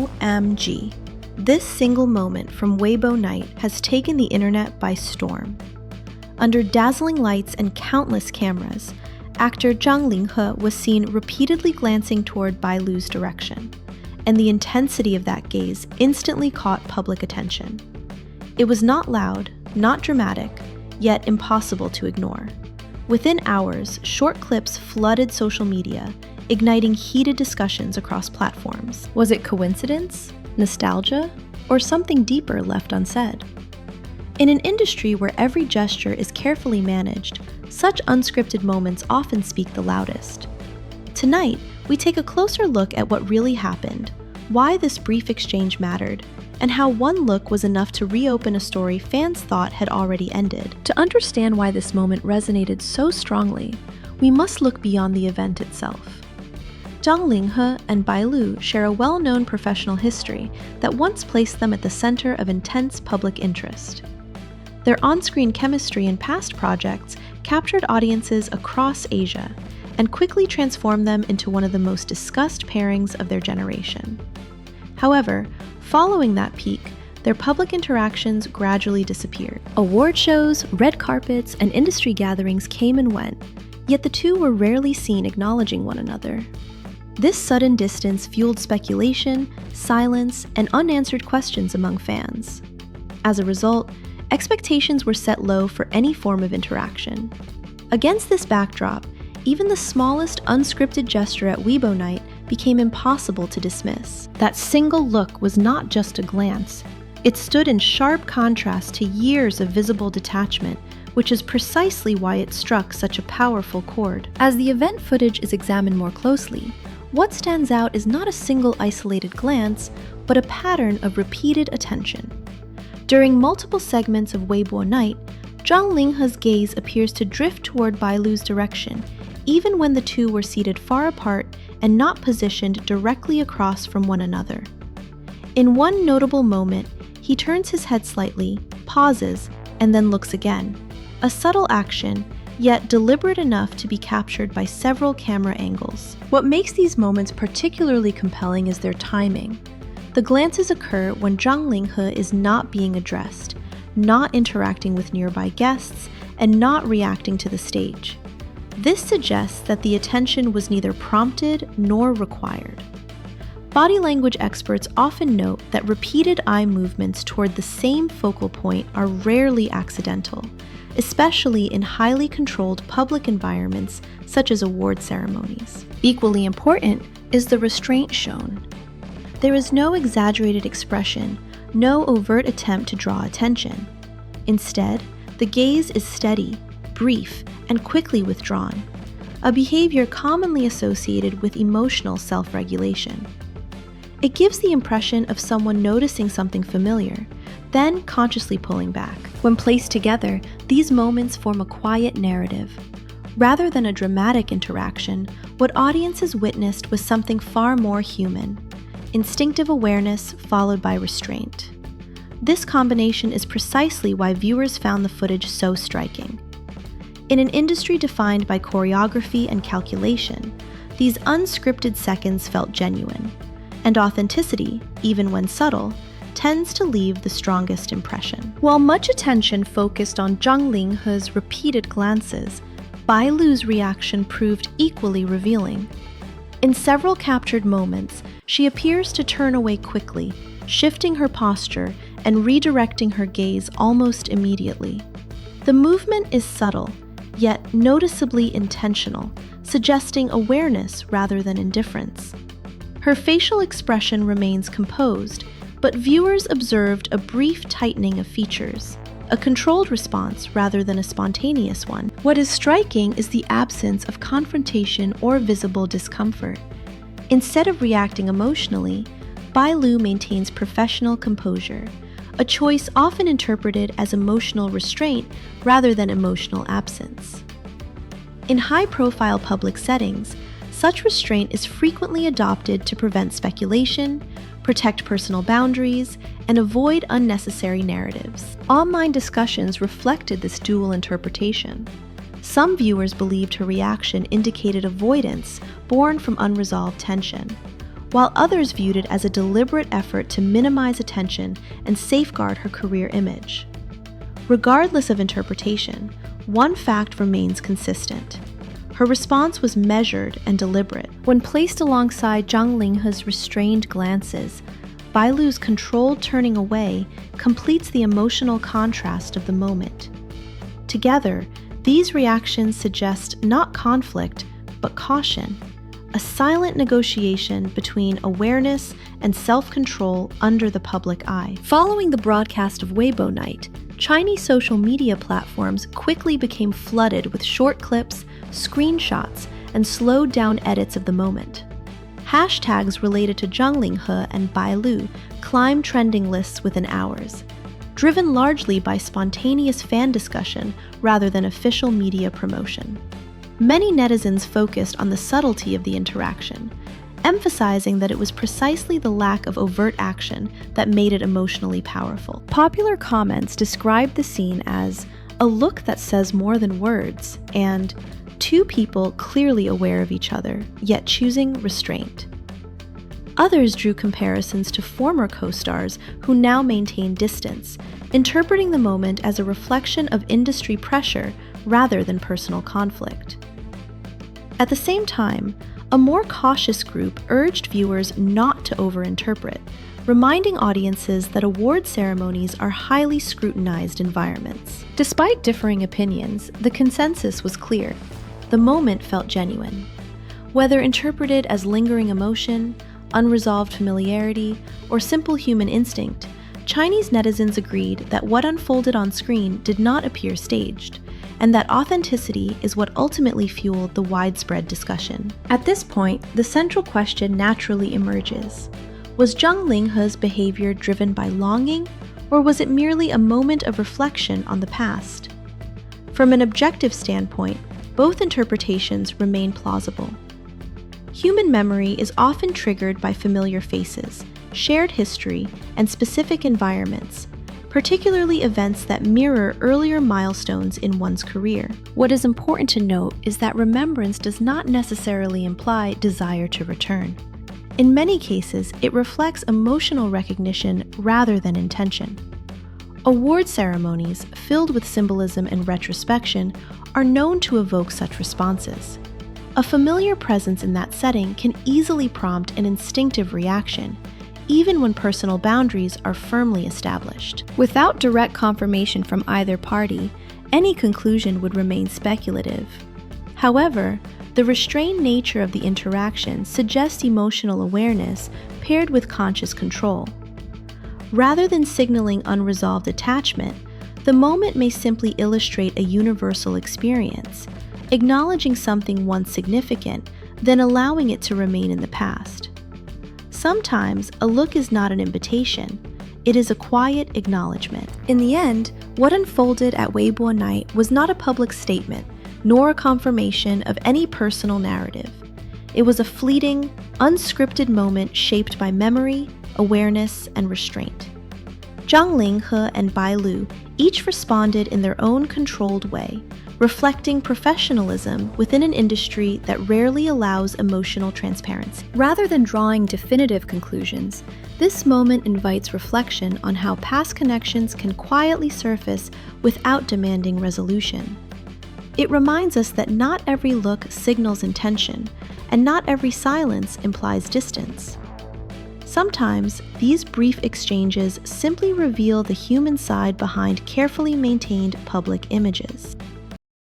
OMG. This single moment from Weibo Night has taken the internet by storm. Under dazzling lights and countless cameras, actor Zhang Linghe was seen repeatedly glancing toward Bai Lu's direction, and the intensity of that gaze instantly caught public attention. It was not loud, not dramatic, yet impossible to ignore. Within hours, short clips flooded social media, igniting heated discussions across platforms. Was it coincidence, nostalgia, or something deeper left unsaid? In an industry where every gesture is carefully managed, such unscripted moments often speak the loudest. Tonight, we take a closer look at what really happened, why this brief exchange mattered, and how one look was enough to reopen a story fans thought had already ended. To understand why this moment resonated so strongly, we must look beyond the event itself. Zhang Linghe and Bailu share a well-known professional history that once placed them at the center of intense public interest. Their on-screen chemistry in past projects captured audiences across Asia and quickly transformed them into one of the most discussed pairings of their generation. However, following that peak, their public interactions gradually disappeared. Award shows, red carpets, and industry gatherings came and went, yet the two were rarely seen acknowledging one another. This sudden distance fueled speculation, silence, and unanswered questions among fans. As a result, expectations were set low for any form of interaction. Against this backdrop, even the smallest unscripted gesture at Weibo Night became impossible to dismiss. That single look was not just a glance. It stood in sharp contrast to years of visible detachment, which is precisely why it struck such a powerful chord. As the event footage is examined more closely, what stands out is not a single isolated glance, but a pattern of repeated attention. During multiple segments of Weibo Night, Zhang Linghe's gaze appears to drift toward Bailu's direction, even when the two were seated far apart and not positioned directly across from one another. In one notable moment, he turns his head slightly, pauses, and then looks again. A subtle action, yet deliberate enough to be captured by several camera angles. What makes these moments particularly compelling is their timing. The glances occur when Zhang Linghe is not being addressed, not interacting with nearby guests, and not reacting to the stage. This suggests that the attention was neither prompted nor required. Body language experts often note that repeated eye movements toward the same focal point are rarely accidental, especially in highly controlled public environments such as award ceremonies. Equally important is the restraint shown. There is no exaggerated expression, no overt attempt to draw attention. Instead, the gaze is steady, brief, and quickly withdrawn, a behavior commonly associated with emotional self-regulation. It gives the impression of someone noticing something familiar, then consciously pulling back. When placed together, these moments form a quiet narrative. Rather than a dramatic interaction, what audiences witnessed was something far more human: instinctive awareness followed by restraint. This combination is precisely why viewers found the footage so striking. In an industry defined by choreography and calculation, these unscripted seconds felt genuine, and authenticity, even when subtle, tends to leave the strongest impression. While much attention focused on Zhang Linghe's repeated glances, Bailu's reaction proved equally revealing. In several captured moments, she appears to turn away quickly, shifting her posture and redirecting her gaze almost immediately. The movement is subtle, yet noticeably intentional, suggesting awareness rather than indifference. Her facial expression remains composed, but viewers observed a brief tightening of features, a controlled response rather than a spontaneous one. What is striking is the absence of confrontation or visible discomfort. Instead of reacting emotionally, Bailu maintains professional composure, a choice often interpreted as emotional restraint rather than emotional absence. In high-profile public settings, such restraint is frequently adopted to prevent speculation, protect personal boundaries, and avoid unnecessary narratives. Online discussions reflected this dual interpretation. Some viewers believed her reaction indicated avoidance born from unresolved tension, while others viewed it as a deliberate effort to minimize attention and safeguard her career image. Regardless of interpretation, one fact remains consistent. Her response was measured and deliberate. When placed alongside Zhang Linghe's restrained glances, Bai Lu's controlled turning away completes the emotional contrast of the moment. Together, these reactions suggest not conflict, but caution, a silent negotiation between awareness and self-control under the public eye. Following the broadcast of Weibo Night, Chinese social media platforms quickly became flooded with short clips, screenshots, and slowed-down edits of the moment. Hashtags related to Zhang Linghe and Bai Lu climbed trending lists within hours, driven largely by spontaneous fan discussion rather than official media promotion. Many netizens focused on the subtlety of the interaction, emphasizing that it was precisely the lack of overt action that made it emotionally powerful. Popular comments described the scene as a look that says more than words and two people clearly aware of each other, yet choosing restraint. Others drew comparisons to former co-stars who now maintain distance, interpreting the moment as a reflection of industry pressure rather than personal conflict. At the same time, a more cautious group urged viewers not to overinterpret, reminding audiences that award ceremonies are highly scrutinized environments. Despite differing opinions, the consensus was clear. The moment felt genuine. Whether interpreted as lingering emotion, unresolved familiarity, or simple human instinct, Chinese netizens agreed that what unfolded on screen did not appear staged, and that authenticity is what ultimately fueled the widespread discussion. At this point, the central question naturally emerges. Was Zhang Linghe's behavior driven by longing, or was it merely a moment of reflection on the past? From an objective standpoint, both interpretations remain plausible. Human memory is often triggered by familiar faces, shared history, and specific environments, particularly events that mirror earlier milestones in one's career. What is important to note is that remembrance does not necessarily imply desire to return. In many cases, it reflects emotional recognition rather than intention. Award ceremonies, filled with symbolism and retrospection, are known to evoke such responses. A familiar presence in that setting can easily prompt an instinctive reaction, even when personal boundaries are firmly established. Without direct confirmation from either party, any conclusion would remain speculative. However, the restrained nature of the interaction suggests emotional awareness paired with conscious control. Rather than signaling unresolved attachment, the moment may simply illustrate a universal experience, acknowledging something once significant, then allowing it to remain in the past. Sometimes, a look is not an invitation, it is a quiet acknowledgement. In the end, what unfolded at Weibo Night was not a public statement, nor a confirmation of any personal narrative. It was a fleeting, unscripted moment shaped by memory, awareness, and restraint. Zhang Linghe and Bai Lu each responded in their own controlled way, reflecting professionalism within an industry that rarely allows emotional transparency. Rather than drawing definitive conclusions, this moment invites reflection on how past connections can quietly surface without demanding resolution. It reminds us that not every look signals intention, and not every silence implies distance. Sometimes, these brief exchanges simply reveal the human side behind carefully maintained public images.